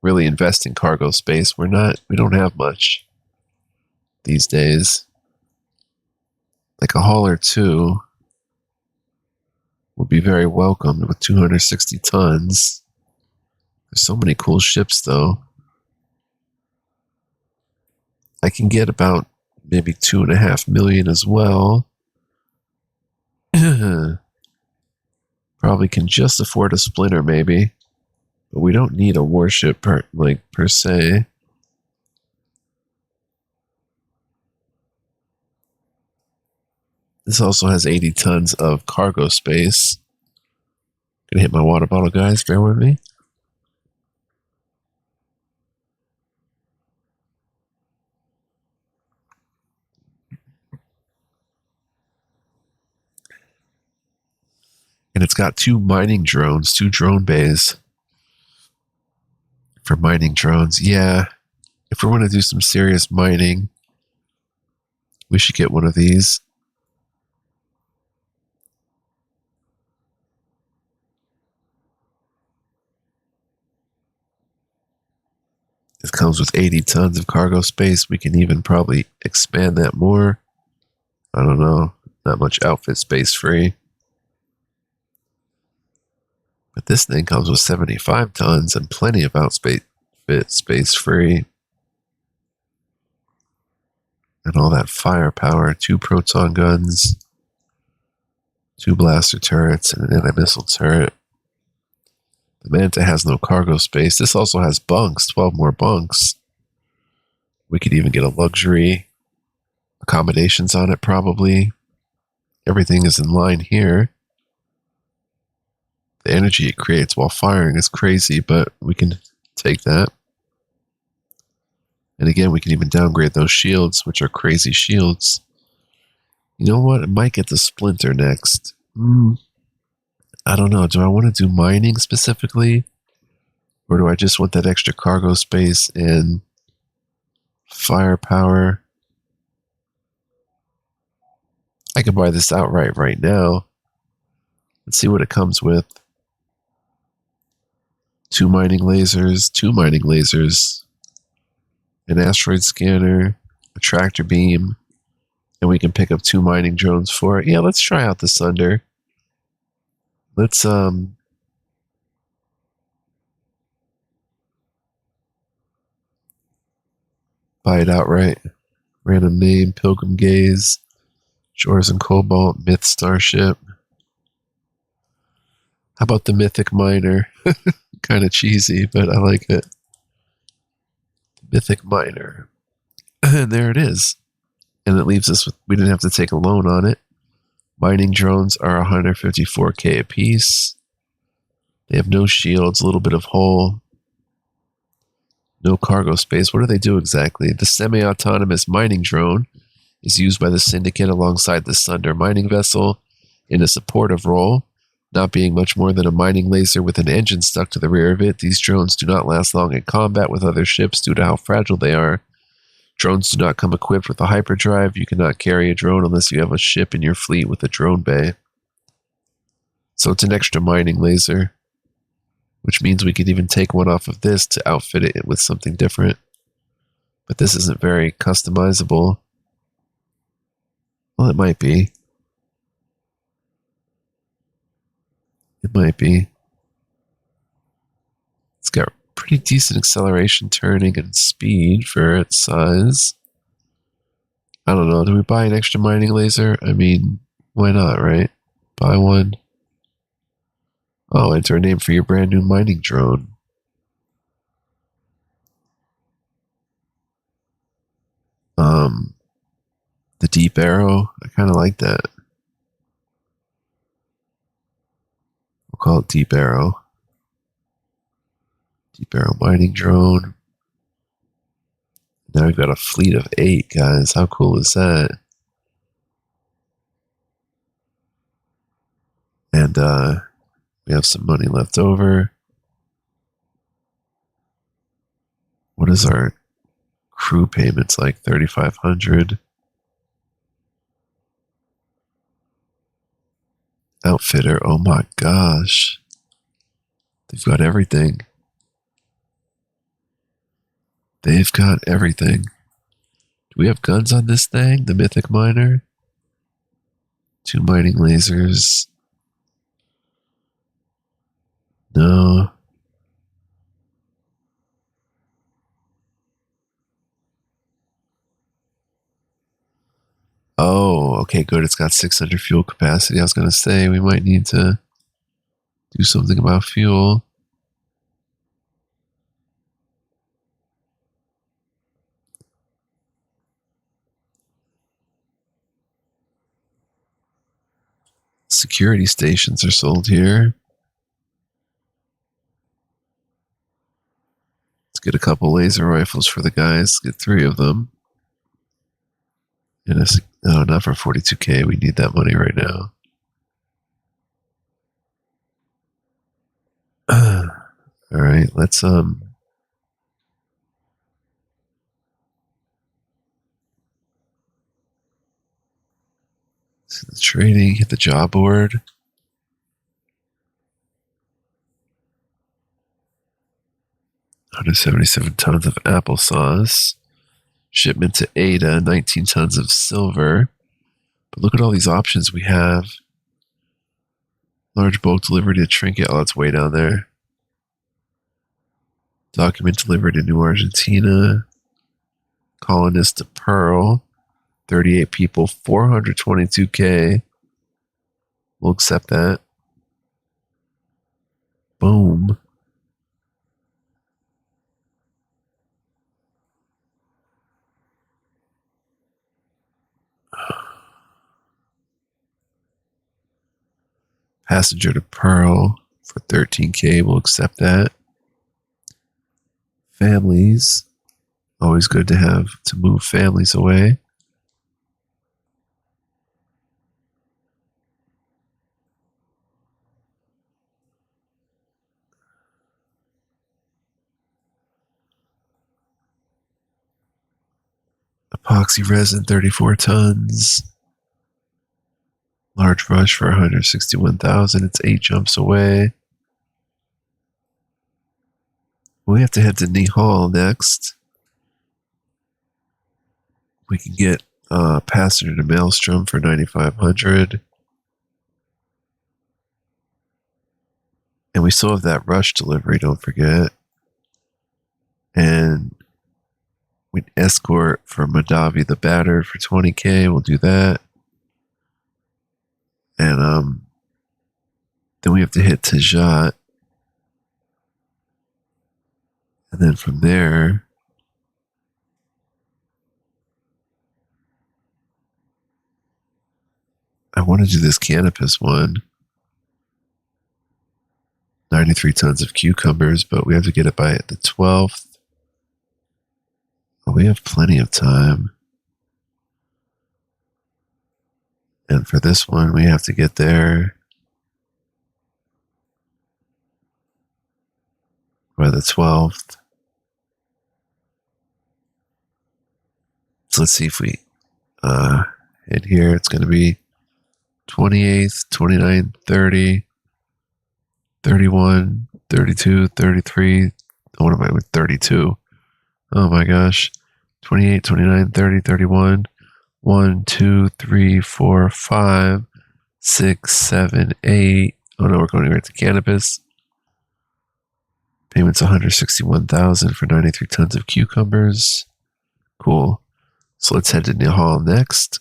really invest in cargo space. We don't have much these days. Like a hauler 2 would be very welcomed with 260 tons. There's so many cool ships, though. I can get about maybe 2.5 million as well. Probably can just afford a splinter, maybe. But we don't need a warship per se. This also has 80 tons of cargo space. Gonna hit my water bottle, guys. Bear with me. And it's got 2 mining drones, 2 drone bays for mining drones. Yeah, if we want to do some serious mining, we should get one of these. It comes with 80 tons of cargo space. We can even probably expand that more. I don't know. Not much outfit space free. But this thing comes with 75 tons and plenty of outfit space free. And all that firepower. 2 proton guns. 2 blaster turrets and an anti-missile turret. The Manta has no cargo space. This also has bunks, 12 more bunks. We could even get a luxury accommodations on it, probably. Everything is in line here. The energy it creates while firing is crazy, but we can take that. And again, we can even downgrade those shields, which are crazy shields. You know what? I might get the splinter next. I don't know. Do I want to do mining specifically? Or do I just want that extra cargo space and firepower? I could buy this outright right now. Let's see what it comes with. 2 mining lasers, 2 mining lasers, an asteroid scanner, a tractor beam, and we can pick up 2 mining drones for it. Yeah, let's try out the Sunder. Let's buy it outright. Random name, Pilgrim Gaze, Shores and Cobalt, Myth Starship. How about the Mythic Miner? Kind of cheesy, but I like it. Mythic Miner. And there it is. And it leaves us with, we didn't have to take a loan on it. Mining drones are 154k a piece. They have no shields, a little bit of hull. No cargo space. What do they do exactly? The semi-autonomous mining drone is used by the Syndicate alongside the Sunder mining vessel in a supportive role. Not being much more than a mining laser with an engine stuck to the rear of it, these drones do not last long in combat with other ships due to how fragile they are. Drones do not come equipped with a hyperdrive. You cannot carry a drone unless you have a ship in your fleet with a drone bay. So it's an extra mining laser, which means we could even take one off of this to outfit it with something different. But this isn't very customizable. Well, it might be. It might be. It's got pretty decent acceleration, turning, and speed for its size. I don't know. Do we buy an extra mining laser? I mean, why not, right? Buy one. Oh, enter a name for your brand new mining drone. The Deep Arrow. I kind of like that. We'll call it Deep Arrow. Deep Arrow mining drone. Now we've got a fleet of 8, guys. How cool is that? And we have some money left over. What is our crew payments like? 3,500. Outfitter. Oh my gosh. They've got everything. They've got everything. Do we have guns on this thing? The Mythic Miner? 2 mining lasers. No. Oh, okay, good. It's got 600 fuel capacity. I was going to say we might need to do something about fuel. Security stations are sold here. Let's get a couple laser rifles for the guys. Get 3 of them. And no, not for 42K. We need that money right now. All right, let's see the trading, hit the job board. $177 tons of applesauce. Shipment to Ada, 19 tons of silver. But look at all these options we have. Large bulk delivery to Trinket. Oh, that's way down there. Document delivered to New Argentina. Colonist to Pearl. 38 people, 422K. We'll accept that. Boom. Passenger to Pearl for 13K. We'll accept that. Families. Always good to have to move families away. Epoxy resin, 34 tons. Large rush for 161,000. It's 8 jumps away. We have to head to Nihal next. We can get passenger to Maelstrom for 9,500. And we still have that rush delivery, don't forget. And we escort for Madavi the Battered for 20K. We'll do that. And then we have to hit Tajat. And then from there, I want to do this Canopus one. 93 tons of cucumbers, but we have to get it by the 12th. Well, we have plenty of time. And for this one, we have to get there by the 12th. So let's see if we hit here. It's going to be 28th, 29th, 30, 31, 32, 33. What am I with 32? Oh my gosh. 28, 29, 30, 31. 1, 2, 3, 4, 5, 6, 7, 8. Oh no, we're going right to cannabis. Payments 161,000 for 93 tons of cucumbers. Cool. So let's head to Nihal next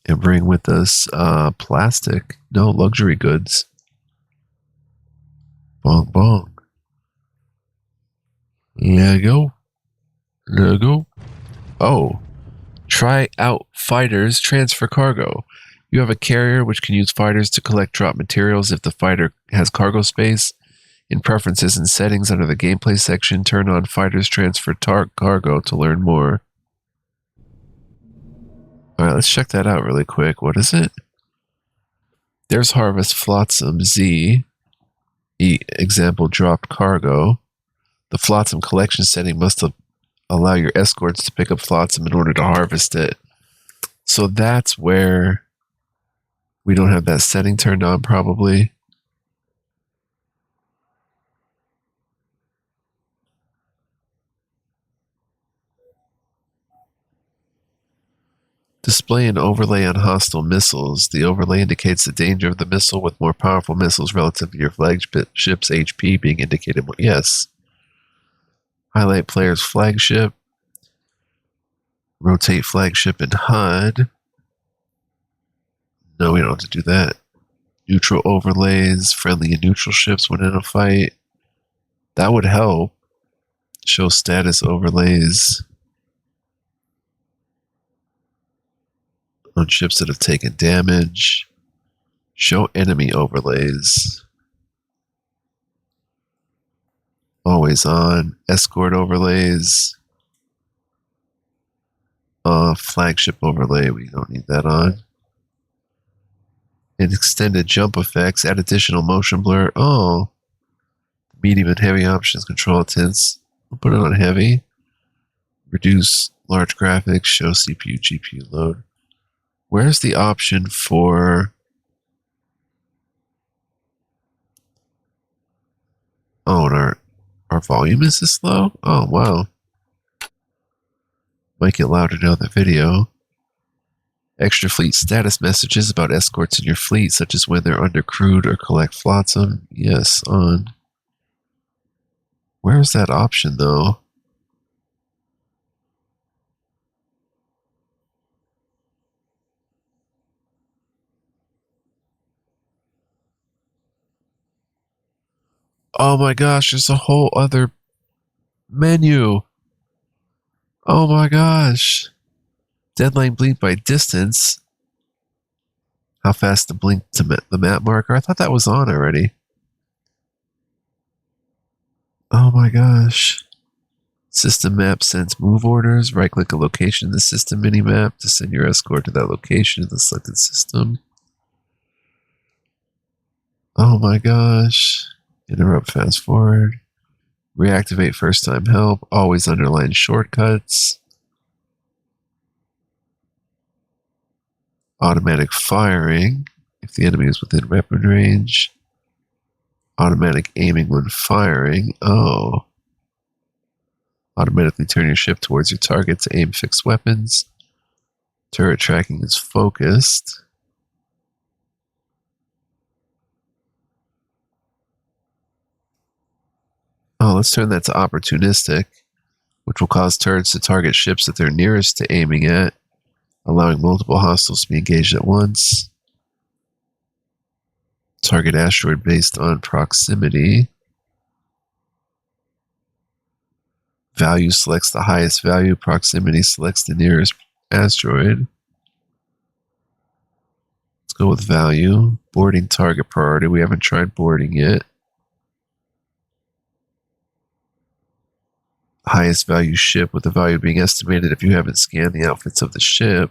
and bring with us plastic. No, luxury goods. Bong bong. There you go. There you go. Oh. Try out fighters transfer cargo. You have a carrier which can use fighters to collect drop materials if the fighter has cargo space. In preferences and settings under the gameplay section, turn on fighters transfer cargo to learn more. Alright, let's check that out really quick. What is it? There's Harvest Flotsam Z. Example dropped cargo. The Flotsam collection setting must allow your escorts to pick up flotsam in order to harvest it. So that's where we don't have that setting turned on, probably. Display an overlay on hostile missiles. The overlay indicates the danger of the missile, with more powerful missiles relative to your flagship's HP being indicated. Yes. Highlight player's flagship. Rotate flagship in HUD. No, we don't have to do that. Neutral overlays, friendly and neutral ships when in a fight. That would help. Show status overlays on ships that have taken damage. Show enemy overlays. Always on. Escort overlays. Flagship overlay, we don't need that on. And extended jump effects, add additional motion blur. Oh, medium and heavy options, control tints. We'll put it on heavy. Reduce large graphics, show CPU, GPU load. Where's the option for... Oh, and our volume is this low? Oh, wow. Might get louder now in the video. Extra fleet status messages about escorts in your fleet, such as when they're undercrewed or collect flotsam. Yes, on. Where's that option, though? Oh my gosh, there's a whole other menu. Oh my gosh. Deadline blink by distance. How fast to blink to the map marker? I thought that was on already. Oh my gosh. System map sends move orders. Right click a location in the system minimap to send your escort to that location in the selected system. Oh my gosh. Interrupt fast forward. Reactivate first time help. Always underline shortcuts. Automatic firing if the enemy is within weapon range. Automatic aiming when firing. Oh. Automatically turn your ship towards your target to aim fixed weapons. Turret tracking is focused. Oh, let's turn that to opportunistic, which will cause turrets to target ships that they're nearest to aiming at, allowing multiple hostiles to be engaged at once. Target asteroid based on proximity. Value selects the highest value. Proximity selects the nearest asteroid. Let's go with value. Boarding target priority. We haven't tried boarding yet. highest value ship with the value being estimated if you haven't scanned the outfits of the ship.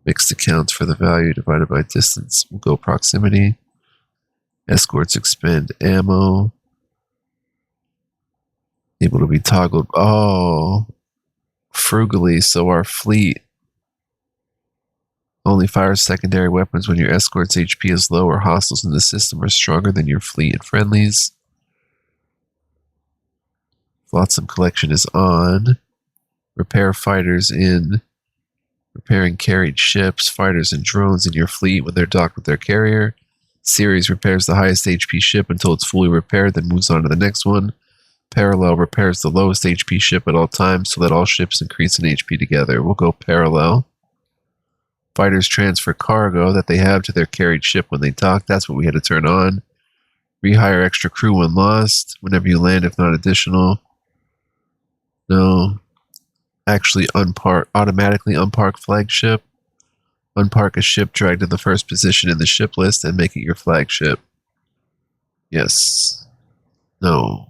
Mixed accounts for the value divided by distance. We'll go proximity. Escorts expend ammo. Able to be toggled. Oh, frugally. So our fleet only fires secondary weapons when your escort's HP is low or hostiles in the system are stronger than your fleet and friendlies. Flotsam collection is on. Repair fighters in. Repairing carried ships, fighters, and drones in your fleet when they're docked with their carrier. Series repairs the highest HP ship until it's fully repaired, then moves on to the next one. Parallel repairs the lowest HP ship at all times so that all ships increase in HP together. We'll go parallel. Fighters transfer cargo that they have to their carried ship when they dock. That's what we had to turn on. Rehire extra crew when lost. Whenever you land, if not additional. No. Actually automatically unpark flagship. Unpark a ship dragged to the first position in the ship list and make it your flagship. Yes. No.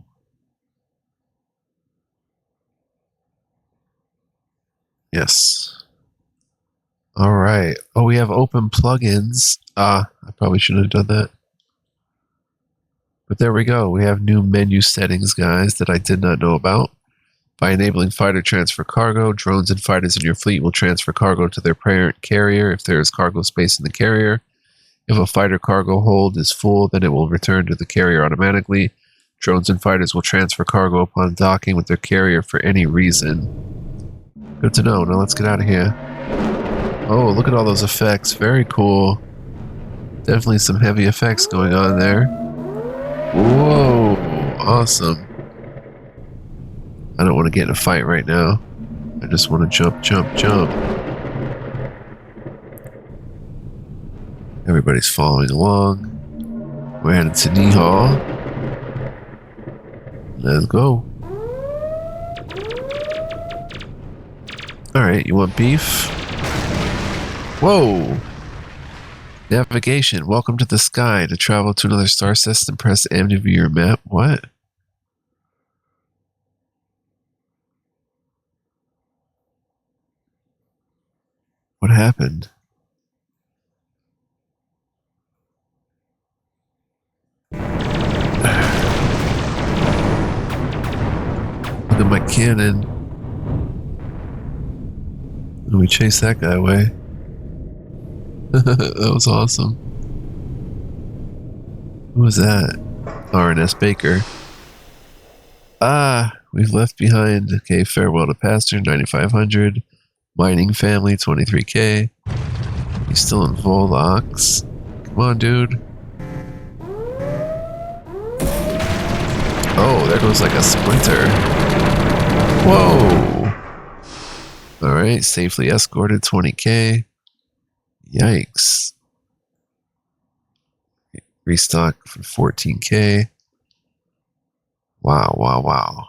Yes. All right. Oh, we have open plugins. I probably shouldn't have done that. But there we go. We have new menu settings, guys, that I did not know about. By enabling fighter transfer cargo, drones and fighters in your fleet will transfer cargo to their parent carrier if there is cargo space in the carrier. If a fighter cargo hold is full, then it will return to the carrier automatically. Drones and fighters will transfer cargo upon docking with their carrier for any reason. Good to know. Now let's get out of here. Oh, look at all those effects. Very cool. Definitely some heavy effects going on there. Whoa, awesome. I don't want to get in a fight right now. I just want to jump, jump, jump. Everybody's following along. We're headed to Nihal. Let's go. Alright, you want beef? Whoa! Navigation. Welcome to the sky. To travel to another star system, press M to view your map. What? What happened? Look at my cannon. Let me chase that guy away. That was awesome. Who was that? RNS Baker. We've left behind. Okay, farewell to Pastor, 9,500. Mining family, 23k. He's still in Volox. Come on, dude. Oh, there goes like a splinter. Whoa! Alright, safely escorted, 20k. Yikes. Restock for 14k. Wow, wow, wow.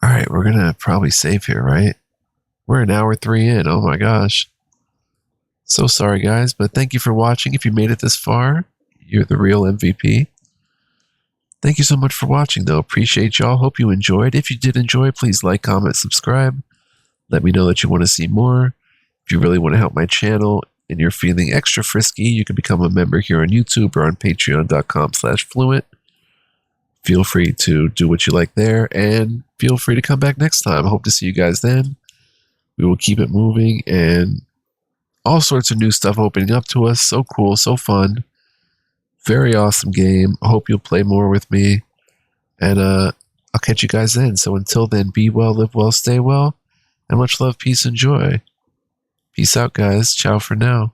Alright, we're gonna probably save here, right? We're an hour 3 in. Oh my gosh. So sorry, guys, but thank you for watching. If you made it this far, you're the real MVP. Thank you so much for watching, though. Appreciate y'all. Hope you enjoyed. If you did enjoy, please like, comment, subscribe. Let me know that you want to see more. If you really want to help my channel and you're feeling extra frisky, you can become a member here on YouTube or on patreon.com/fluent. Feel free to do what you like there, and feel free to come back next time. I hope to see you guys then. We will keep it moving, and all sorts of new stuff opening up to us. So cool, so fun. Very awesome game. I hope you'll play more with me, and I'll catch you guys then. So until then, be well, live well, stay well, and much love, peace, and joy. Peace out, guys. Ciao for now.